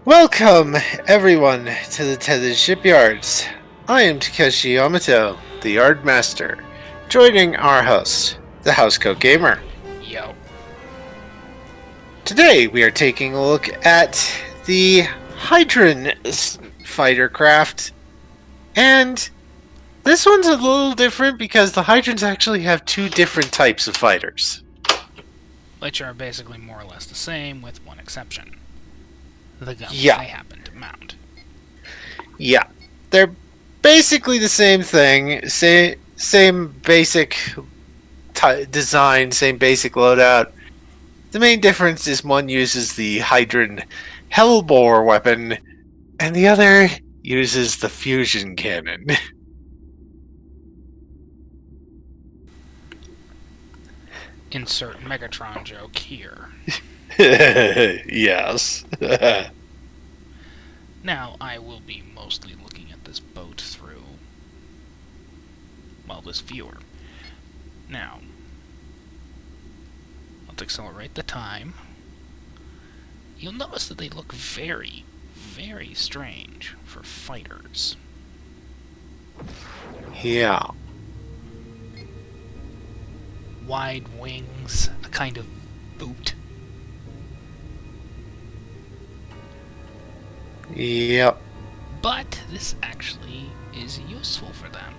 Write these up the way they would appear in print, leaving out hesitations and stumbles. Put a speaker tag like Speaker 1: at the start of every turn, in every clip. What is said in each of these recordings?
Speaker 1: Welcome, everyone, to the Tethys Shipyards. I am Takeshi Yamato, the Yard Master, joining our host, the Housecoat Gamer.
Speaker 2: Yo.
Speaker 1: Today we are taking a look at the Hydran fighter craft, and this one's a little different because the Hydrans actually have two different types of fighters.
Speaker 2: Which are basically more or less the same, with one exception. The guns they happen to mount.
Speaker 1: Yeah, they're basically the same thing, same basic design, same basic loadout. The main difference is one uses the Hydran Hellbore weapon, and the other uses the fusion cannon.
Speaker 2: Insert Megatron joke here.
Speaker 1: Yes.
Speaker 2: Now, I will be mostly looking at this boat through, well, this viewer. Now, let's accelerate the time. You'll notice that they look very, very strange for fighters.
Speaker 1: Yeah.
Speaker 2: Wide wings, a kind of boot.
Speaker 1: Yep.
Speaker 2: But this actually is useful for them.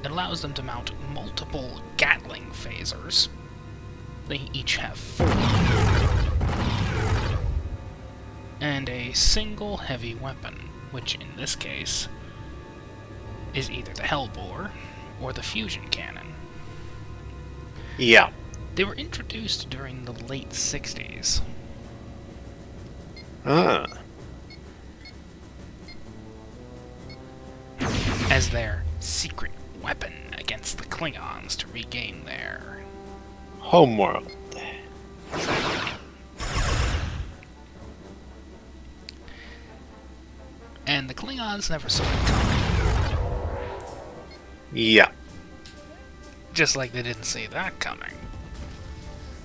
Speaker 2: It allows them to mount multiple Gatling phasers. They each have 4. And a single heavy weapon, which in this case is either the Hellbore or the fusion cannon.
Speaker 1: Yeah.
Speaker 2: They were introduced during the late 60s. As their secret weapon against the Klingons to regain their
Speaker 1: homeworld.
Speaker 2: And the Klingons never saw it coming.
Speaker 1: Yeah.
Speaker 2: Just like they didn't see that coming.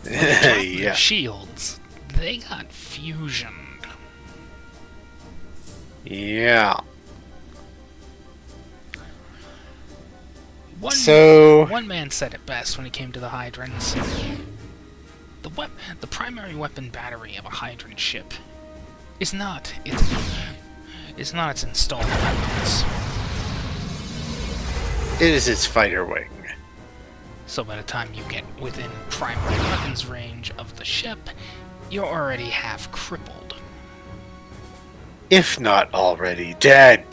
Speaker 1: Yeah.
Speaker 2: Shields, they got fusioned.
Speaker 1: Yeah.
Speaker 2: One man said it best when it came to the Hydrans. The primary weapon battery of a Hydran ship is not its installed weapons.
Speaker 1: It is its fighter wing.
Speaker 2: So by the time you get within primary weapons range of the ship, you're already half crippled.
Speaker 1: If not already dead.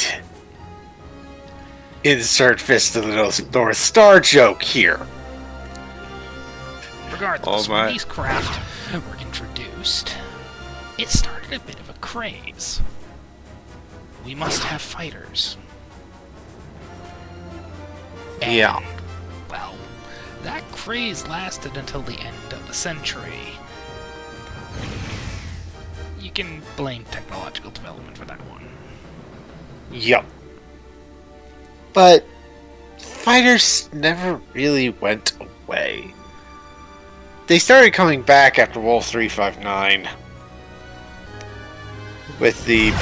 Speaker 1: Insert Fist of the North Star joke here.
Speaker 2: Regardless, when these craft were introduced, it started a bit of a craze. We must have fighters. And,
Speaker 1: yeah.
Speaker 2: Well, that craze lasted until the end of the century. You can blame technological development for that one.
Speaker 1: Yep. But fighters never really went away. They started coming back after Wolf 359 with the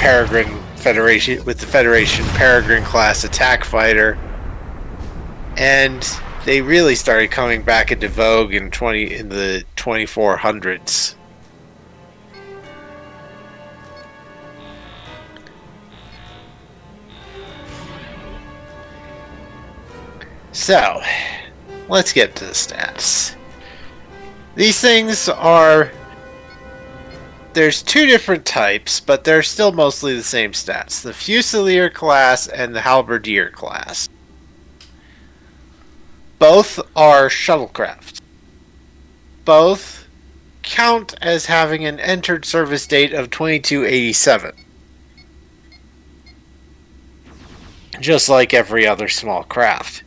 Speaker 1: Federation Peregrine class attack fighter, and they really started coming back into vogue in the 2400s. So, let's get to the stats. These things are... There's two different types, but they're still mostly the same stats. The Fusilier class and the Halberdier class. Both are shuttlecraft. Both count as having an entered service date of 2287. Just like every other small craft.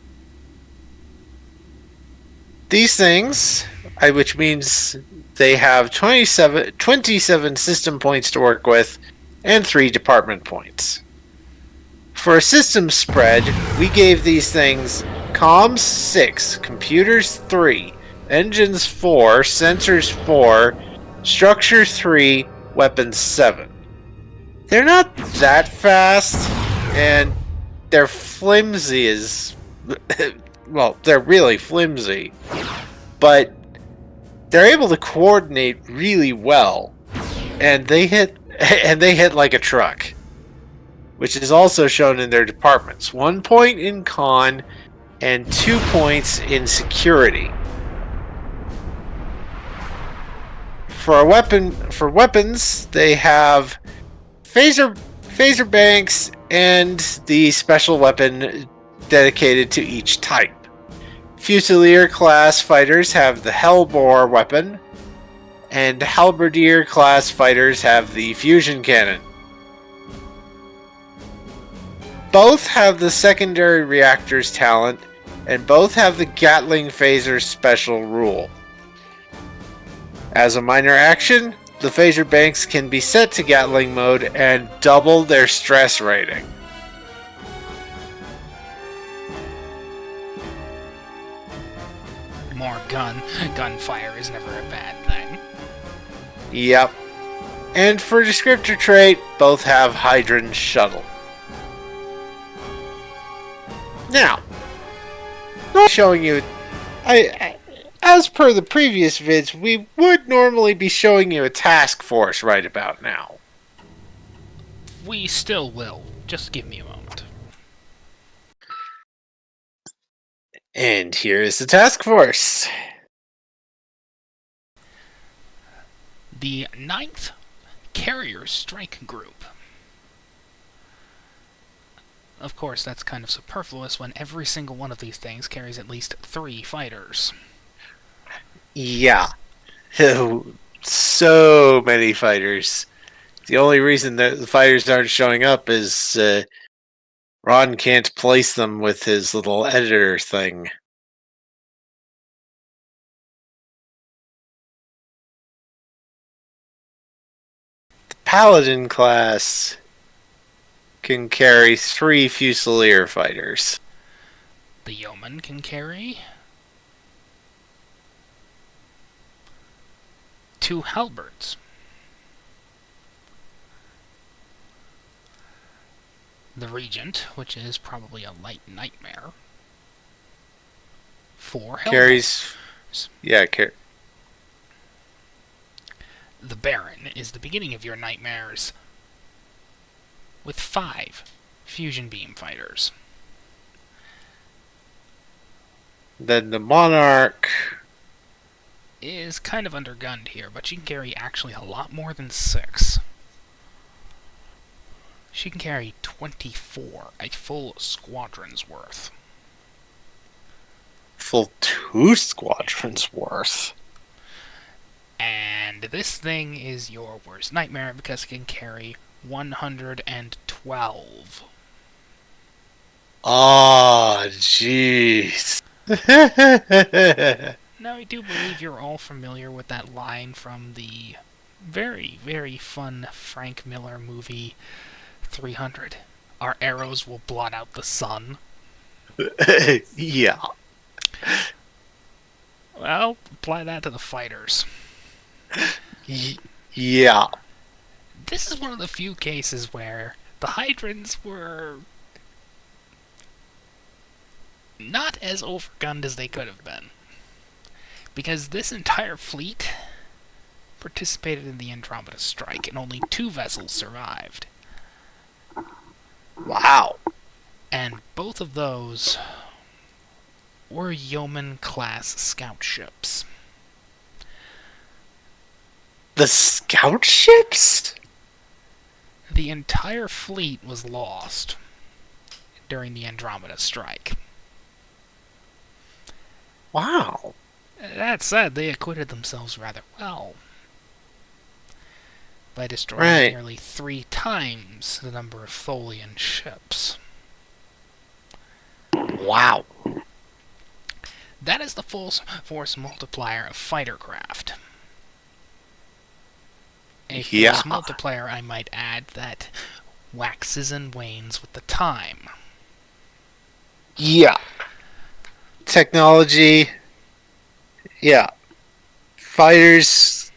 Speaker 1: These things, which means they have 27 system points to work with, and 3 department points. For a system spread, we gave these things comms 6, computers 3, engines 4, sensors 4, structure 3, weapons 7. They're not that fast, and they're flimsy as... well, they're really flimsy. But they're able to coordinate really well, and they hit like a truck, which is also shown in their departments. 1 point in con and 2 points in security. For weapons, they have phaser banks and the special weapon dedicated to each type. Fusilier class fighters have the Hellbore weapon, and Halberdier class fighters have the fusion cannon. Both have the secondary reactors talent, and both have the Gatling phaser special rule. As a minor action, the phaser banks can be set to Gatling mode and double their stress rating.
Speaker 2: More gunfire is never a bad thing.
Speaker 1: Yep. And for descriptor trait, both have Hydran shuttle. Now, not showing you... as per the previous vids, we would normally be showing you a task force right about now.
Speaker 2: We still will. Just give me a moment.
Speaker 1: And here is the task force.
Speaker 2: The 9th Carrier Strike Group. Of course, that's kind of superfluous when every single one of these things carries at least 3 fighters.
Speaker 1: Yeah. So many fighters. The only reason that the fighters aren't showing up is Ron can't place them with his little editor thing. The Paladin class can carry 3 Fusilier fighters.
Speaker 2: The Yeoman can carry 2 halberds. The Regent, which is probably a light nightmare, 4
Speaker 1: Carries... yeah,
Speaker 2: The Baron is the beginning of your nightmares, with 5 fusion beam fighters.
Speaker 1: Then the Monarch
Speaker 2: is kind of undergunned here, but she can carry actually a lot more than 6. She can carry 24, a full squadron's worth.
Speaker 1: Full 2 squadrons worth.
Speaker 2: And this thing is your worst nightmare because it can carry 112.
Speaker 1: Ah, jeez.
Speaker 2: Now, I do believe you're all familiar with that line from the very, very fun Frank Miller movie 300. Our arrows will blot out the sun.
Speaker 1: Yeah.
Speaker 2: Well, apply that to the fighters.
Speaker 1: Yeah.
Speaker 2: This is one of the few cases where the Hydrans were not as overgunned as they could have been. Because this entire fleet participated in the Andromeda Strike, and only 2 vessels survived.
Speaker 1: Wow.
Speaker 2: And both of those were Yeoman-class scout ships.
Speaker 1: The scout ships?
Speaker 2: The entire fleet was lost during the Andromeda Strike.
Speaker 1: Wow.
Speaker 2: That said, they acquitted themselves rather well by destroying nearly 3 times the number of Tholian ships.
Speaker 1: Wow.
Speaker 2: That is the full force multiplier of fighter craft. A force multiplier, I might add, that waxes and wanes with the time.
Speaker 1: Yeah. Technology. Yeah. Fighters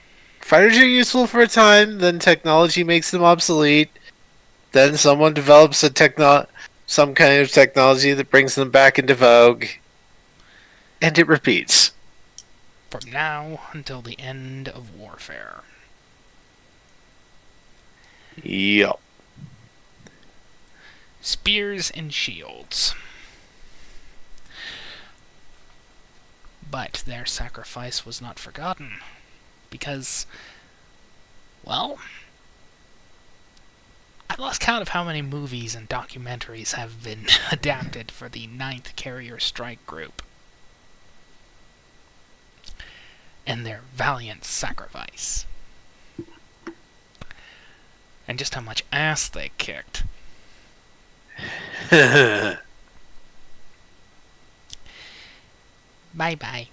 Speaker 1: are useful for a time, then technology makes them obsolete. Then someone develops some kind of technology that brings them back into vogue, and it repeats.
Speaker 2: From now until the end of warfare.
Speaker 1: Yup.
Speaker 2: Spears and shields. But their sacrifice was not forgotten, because, well, I've lost count of how many movies and documentaries have been adapted for the 9th Carrier Strike Group, and their valiant sacrifice, and just how much ass they kicked. Bye-bye.